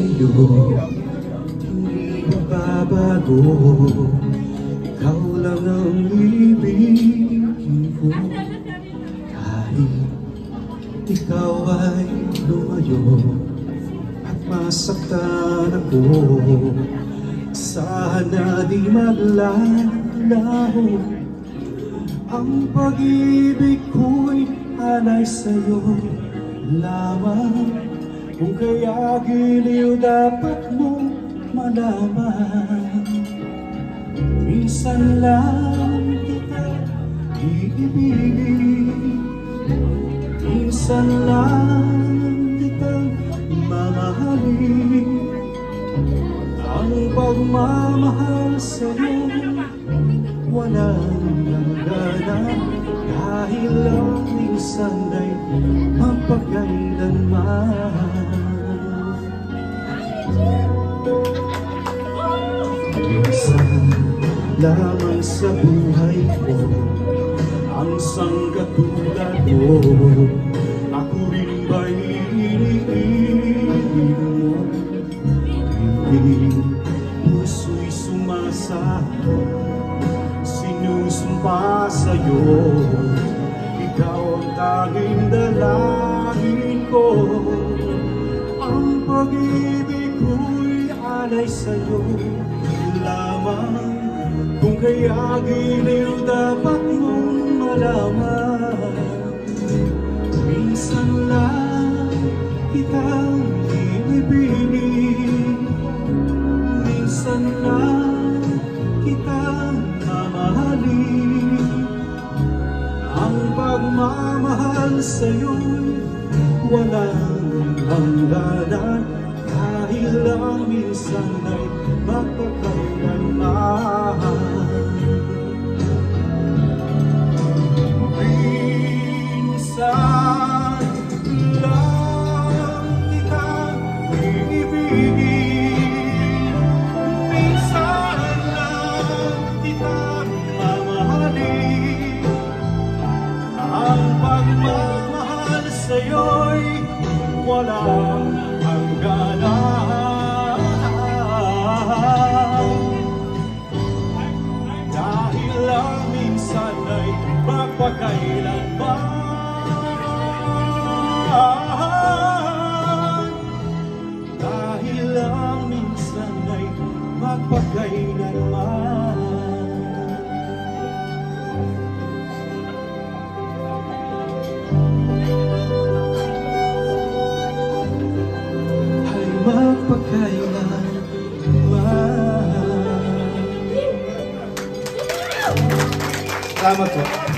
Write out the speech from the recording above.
sa'yo, hindi magbabago. Ikaw lang ang ibigin ko. Kahit ikaw ay lumayo at masaktan ako, sana di maglalaho. Ang pag-ibig ko'y alay sa'yo lamang. Kung kaya giliw dapat mo malaman. Minsan lang kita iibigin, minsan lang kitang mamahalin. Ang pagmamahal sa'yo walang hangganan, dahil lang minsan ay mapagkailanman. Minsan lamang sa buhay ko ang sangkatulad mo. Ako rin ba'y iniibig mo? Hindi puso'y sumasako, sinusumpa sa'yo. Ikaw ang tanging dalangin ko. Ang pag-ibig ko'y alay sa'yo lamang. Kung kaya giliw dapat mong malaman. Minsan lang kitang iibigin, minsan lang kitang mamahalin. Ang pagmamahal sa'yo'y walang hangganan, dahil lang minsan ay mapagkailanman. Minsan lang kitang iibigin, minsan lang kitang mamahalin. Ang pagmamahal sa'yo'y walang hangganan, dahil lang minsan ay mapagkailanman. Dahil lang minsan ay mapagkailanman. Ay mapagkailanman. Salamat po.